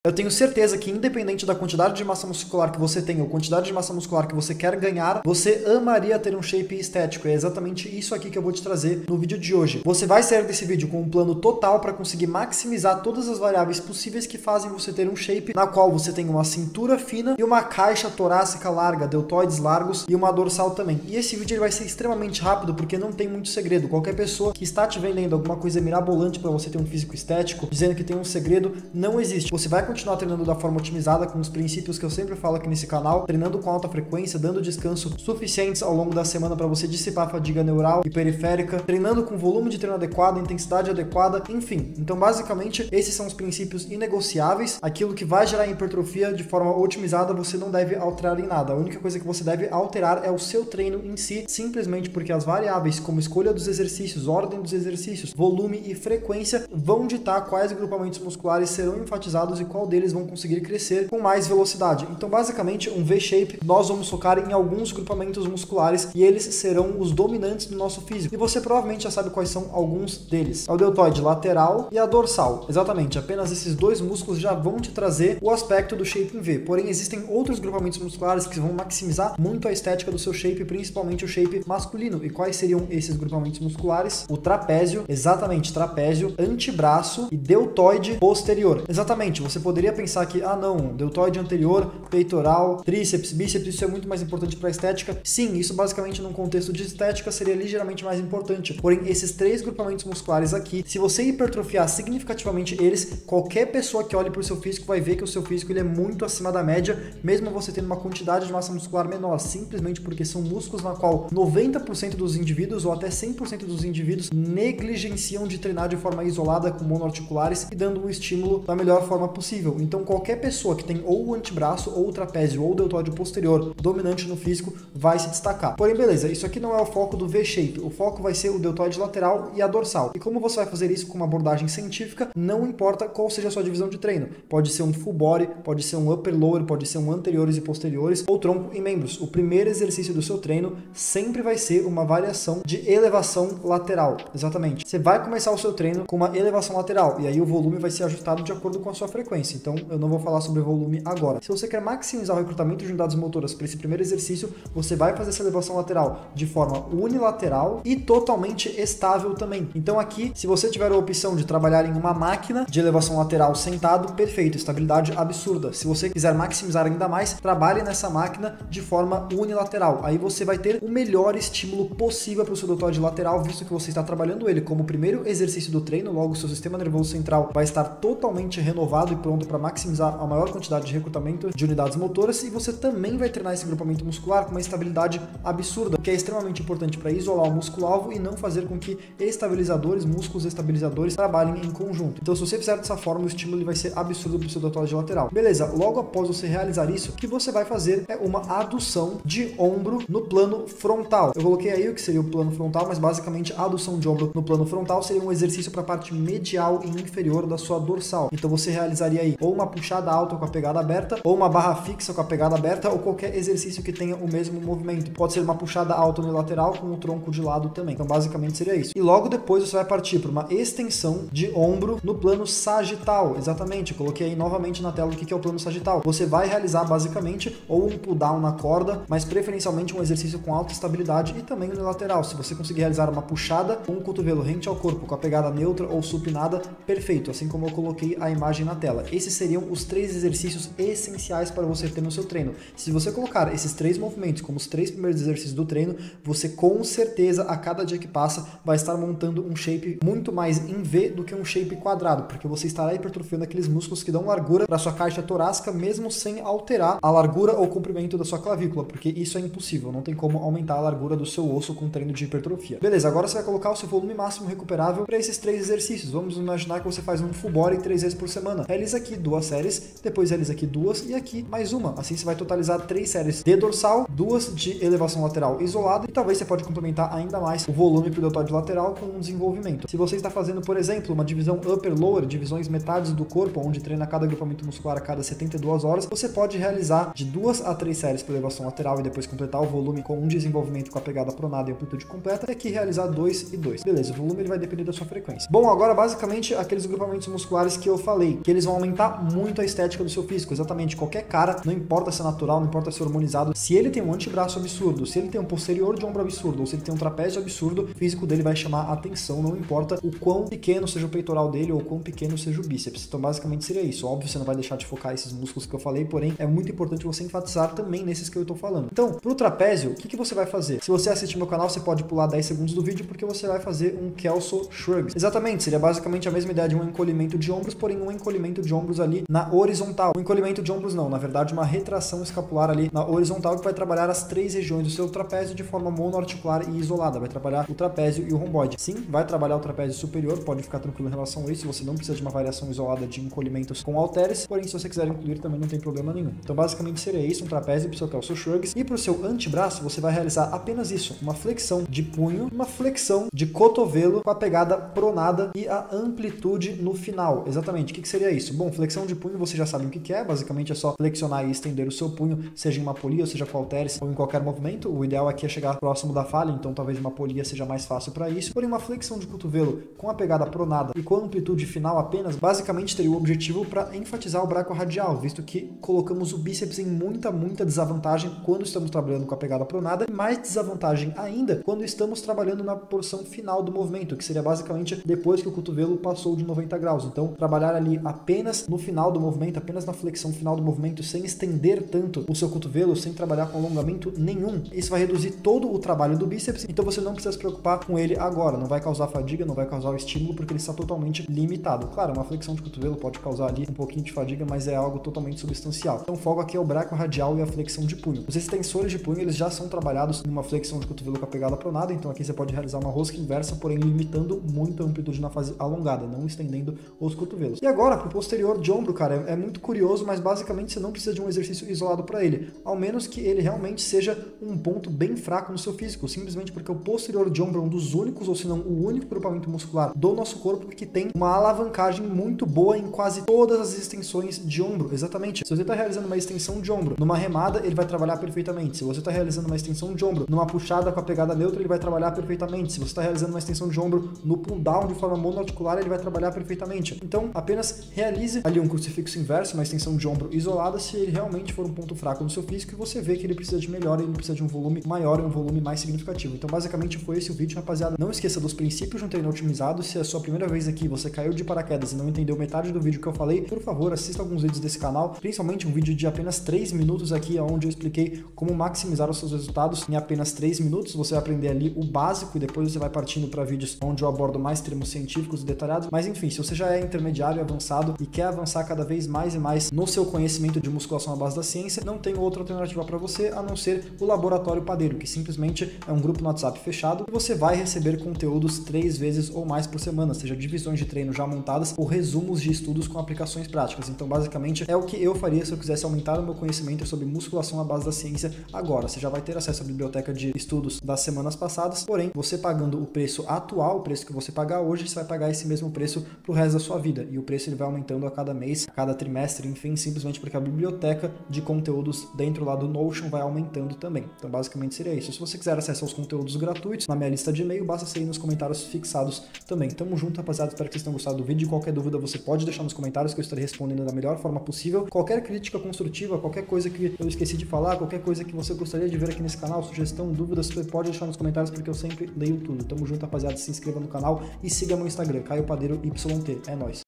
Eu tenho certeza que independente da quantidade de massa muscular que você tem ou quantidade de massa muscular que você quer ganhar, você amaria ter um shape estético. É exatamente isso aqui que eu vou te trazer no vídeo de hoje. Você vai sair desse vídeo com um plano total para conseguir maximizar todas as variáveis possíveis que fazem você ter um shape na qual você tem uma cintura fina e uma caixa torácica larga, deltoides largos e uma dorsal também. E esse vídeo ele vai ser extremamente rápido porque não tem muito segredo. Qualquer pessoa que está te vendendo alguma coisa mirabolante para você ter um físico estético, dizendo que tem um segredo, não existe. Você vai continuar treinando da forma otimizada com os princípios que eu sempre falo aqui nesse canal, treinando com alta frequência, dando descanso suficientes ao longo da semana para você dissipar a fadiga neural e periférica, treinando com volume de treino adequado, intensidade adequada, enfim. Então, basicamente, esses são os princípios inegociáveis. Aquilo que vai gerar hipertrofia de forma otimizada, você não deve alterar em nada. A única coisa que você deve alterar é o seu treino em si, simplesmente porque as variáveis como escolha dos exercícios, ordem dos exercícios, volume e frequência vão ditar quais grupamentos musculares serão enfatizados e qual deles vão conseguir crescer com mais velocidade. Então, basicamente, um V-shape, nós vamos focar em alguns grupamentos musculares e eles serão os dominantes do nosso físico. E você provavelmente já sabe quais são alguns deles. É o deltoide lateral e a dorsal. Exatamente, apenas esses dois músculos já vão te trazer o aspecto do shape em V. Porém, existem outros grupamentos musculares que vão maximizar muito a estética do seu shape, principalmente o shape masculino. E quais seriam esses grupamentos musculares? O trapézio, exatamente, trapézio, antebraço e deltoide posterior. Exatamente, você poderia pensar que, não, deltoide anterior, peitoral, tríceps, bíceps, isso é muito mais importante para a estética. Sim, isso basicamente num contexto de estética seria ligeiramente mais importante. Porém, esses três grupamentos musculares aqui, se você hipertrofiar significativamente eles, qualquer pessoa que olhe para o seu físico vai ver que o seu físico ele é muito acima da média, mesmo você tendo uma quantidade de massa muscular menor, simplesmente porque são músculos na qual 90% dos indivíduos ou até 100% dos indivíduos negligenciam de treinar de forma isolada com monoarticulares e dando um estímulo da melhor forma possível. Então, qualquer pessoa que tem ou o antebraço, ou o trapézio, ou o deltoide posterior dominante no físico vai se destacar. Porém, beleza, isso aqui não é o foco do V-shape. O foco vai ser o deltoide lateral e a dorsal. E como você vai fazer isso com uma abordagem científica, não importa qual seja a sua divisão de treino. Pode ser um full body, pode ser um upper lower, pode ser um anteriores e posteriores, ou tronco e membros. O primeiro exercício do seu treino sempre vai ser uma variação de elevação lateral. Exatamente. Você vai começar o seu treino com uma elevação lateral, e aí o volume vai ser ajustado de acordo com a sua frequência. Então, eu não vou falar sobre volume agora. Se você quer maximizar o recrutamento de unidades motoras para esse primeiro exercício, você vai fazer essa elevação lateral de forma unilateral e totalmente estável também. Então aqui, se você tiver a opção de trabalhar em uma máquina de elevação lateral sentado, perfeito, estabilidade absurda. Se você quiser maximizar ainda mais, trabalhe nessa máquina de forma unilateral. Aí você vai ter o melhor estímulo possível para o seu deltoide lateral, visto que você está trabalhando ele como primeiro exercício do treino, logo o seu sistema nervoso central vai estar totalmente renovado e pronto para maximizar a maior quantidade de recrutamento de unidades motoras, e você também vai treinar esse grupamento muscular com uma estabilidade absurda, que é extremamente importante para isolar o músculo-alvo e não fazer com que estabilizadores, músculos estabilizadores trabalhem em conjunto. Então, se você fizer dessa forma, o estímulo ele vai ser absurdo para o seu deltoide lateral. Beleza, logo após você realizar isso, o que você vai fazer é uma adução de ombro no plano frontal. Eu coloquei aí o que seria o plano frontal, mas basicamente a adução de ombro no plano frontal seria um exercício para a parte medial e inferior da sua dorsal. Então, você realizaria aí ou uma puxada alta com a pegada aberta, ou uma barra fixa com a pegada aberta, ou qualquer exercício que tenha o mesmo movimento. Pode ser uma puxada alta unilateral com o tronco de lado também. Então, basicamente seria isso. E logo depois você vai partir para uma extensão de ombro no plano sagital. Exatamente, eu coloquei aí novamente na tela o que é o plano sagital. Você vai realizar basicamente ou um pull down na corda, mas preferencialmente um exercício com alta estabilidade e também unilateral. Se você conseguir realizar uma puxada com o cotovelo rente ao corpo, com a pegada neutra ou supinada, perfeito, assim como eu coloquei a imagem na tela. Esses seriam os três exercícios essenciais para você ter no seu treino. Se você colocar esses três movimentos como os três primeiros exercícios do treino, você com certeza, a cada dia que passa, vai estar montando um shape muito mais em V do que um shape quadrado, porque você estará hipertrofiando aqueles músculos que dão largura para sua caixa torácica, mesmo sem alterar a largura ou comprimento da sua clavícula, porque isso é impossível, não tem como aumentar a largura do seu osso com treino de hipertrofia. Beleza, agora você vai colocar o seu volume máximo recuperável para esses três exercícios. Vamos imaginar que você faz um full body 3 vezes por semana. Realiza aqui 2 séries, depois realiza aqui 2 e aqui mais uma. Assim você vai totalizar 3 séries de dorsal, 2 de elevação lateral isolada, e talvez você pode complementar ainda mais o volume para o deltoide lateral com um desenvolvimento. Se você está fazendo, por exemplo, uma divisão upper lower, divisões metades do corpo, onde treina cada agrupamento muscular a cada 72 horas, você pode realizar de 2 a 3 séries para elevação lateral e depois completar o volume com um desenvolvimento com a pegada pronada e amplitude completa, e aqui realizar 2 e 2. Beleza, o volume ele vai depender da sua frequência. Bom, agora basicamente aqueles agrupamentos musculares que eu falei, que eles vão aumentar aumentar muito a estética do seu físico. Exatamente, qualquer cara, não importa se é natural, não importa se é hormonizado, se ele tem um antebraço absurdo, se ele tem um posterior de ombro absurdo, ou se ele tem um trapézio absurdo, o físico dele vai chamar a atenção, não importa o quão pequeno seja o peitoral dele ou o quão pequeno seja o bíceps. Então basicamente seria isso. Óbvio, você não vai deixar de focar esses músculos que eu falei, porém é muito importante você enfatizar também nesses que eu tô falando. Então, pro trapézio, o que você vai fazer? Se você assistir meu canal, você pode pular 10 segundos do vídeo, porque você vai fazer um Kelso Shrugs. Exatamente, seria basicamente a mesma ideia de um encolhimento de ombros, porém um encolhimento de ombros ali na horizontal. Um encolhimento de ombros não, na verdade uma retração escapular ali na horizontal, que vai trabalhar as três regiões do seu trapézio de forma monoarticular e isolada. Vai trabalhar o trapézio e o romboide. Sim, vai trabalhar o trapézio superior, pode ficar tranquilo em relação a isso, você não precisa de uma variação isolada de encolhimentos com halteres, porém se você quiser incluir também não tem problema nenhum. Então basicamente seria isso, um trapézio pro seu Kelso Shrugs, e pro seu antebraço você vai realizar apenas isso, uma flexão de punho, uma flexão de cotovelo com a pegada pronada e a amplitude no final. Exatamente, o que seria isso? Bom, flexão de punho você já sabe o que é, basicamente é só flexionar e estender o seu punho, seja em uma polia, seja com halteres ou em qualquer movimento. O ideal aqui é chegar próximo da falha, então talvez uma polia seja mais fácil para isso. Porém, uma flexão de cotovelo com a pegada pronada e com a amplitude final apenas, basicamente teria o objetivo para enfatizar o braquiorradial, visto que colocamos o bíceps em muita desvantagem quando estamos trabalhando com a pegada pronada, e mais desvantagem ainda quando estamos trabalhando na porção final do movimento, que seria basicamente depois que o cotovelo passou de 90 graus. Então, trabalhar ali apenas no final do movimento, apenas na flexão final do movimento, sem estender tanto o seu cotovelo, sem trabalhar com alongamento nenhum, isso vai reduzir todo o trabalho do bíceps, então você não precisa se preocupar com ele agora, não vai causar fadiga, não vai causar o estímulo, porque ele está totalmente limitado. Claro, uma flexão de cotovelo pode causar ali um pouquinho de fadiga, mas é algo totalmente substancial. Então o foco aqui é o braquiorradial e a flexão de punho. Os extensores de punho, eles já são trabalhados em uma flexão de cotovelo com a pegada pronada, então aqui você pode realizar uma rosca inversa, porém limitando muito a amplitude na fase alongada, não estendendo os cotovelos. E agora, pro posterior de ombro, cara, é muito curioso, mas basicamente você não precisa de um exercício isolado para ele, ao menos que ele realmente seja um ponto bem fraco no seu físico, simplesmente porque o posterior de ombro é um dos únicos, ou se não o único grupamento muscular do nosso corpo que tem uma alavancagem muito boa em quase todas as extensões de ombro. Exatamente. Se você está realizando uma extensão de ombro numa remada, ele vai trabalhar perfeitamente. Se você está realizando uma extensão de ombro numa puxada com a pegada neutra, ele vai trabalhar perfeitamente. Se você está realizando uma extensão de ombro no pull down de forma monoarticular, ele vai trabalhar perfeitamente. Então, apenas realize ali um crucifixo inverso, uma extensão de ombro isolada, se ele realmente for um ponto fraco no seu físico e você vê que ele precisa de melhora, ele precisa de um volume maior e um volume mais significativo. Então, basicamente, foi esse o vídeo, rapaziada. Não esqueça dos princípios de um treino otimizado. Se é a sua primeira vez aqui, você caiu de paraquedas e não entendeu metade do vídeo que eu falei, por favor, assista alguns vídeos desse canal, principalmente um vídeo de apenas 3 minutos aqui, onde eu expliquei como maximizar os seus resultados em apenas 3 minutos. Você vai aprender ali o básico e depois você vai partindo para vídeos onde eu abordo mais termos científicos e detalhados. Mas enfim, se você já é intermediário e avançado e quer avançar cada vez mais e mais no seu conhecimento de musculação à base da ciência, não tem outra alternativa para você a não ser o Laboratório Padeiro, que simplesmente é um grupo no WhatsApp fechado e você vai receber conteúdos 3 vezes ou mais por semana, seja divisões de treino já montadas ou resumos de estudos com aplicações práticas. Então, basicamente, é o que eu faria se eu quisesse aumentar o meu conhecimento sobre musculação à base da ciência agora. Você já vai ter acesso à biblioteca de estudos das semanas passadas, porém, você pagando o preço atual, o preço que você pagar hoje, você vai pagar esse mesmo preço pro resto da sua vida. E o preço ele vai aumentando a cada mês, a cada trimestre, enfim, simplesmente porque a biblioteca de conteúdos dentro lá do Notion vai aumentando também. Então, basicamente, seria isso. Se você quiser acesso aos conteúdos gratuitos na minha lista de e-mail, basta ser aí nos comentários fixados também. Tamo junto, rapaziada. Espero que vocês tenham gostado do vídeo. Qualquer dúvida você pode deixar nos comentários que eu estarei respondendo da melhor forma possível. Qualquer crítica construtiva, qualquer coisa que eu esqueci de falar, qualquer coisa que você gostaria de ver aqui nesse canal, sugestão, dúvidas, você pode deixar nos comentários porque eu sempre leio tudo. Tamo junto, rapaziada. Se inscreva no canal e siga meu Instagram, Caio Padeiro YT. É nóis.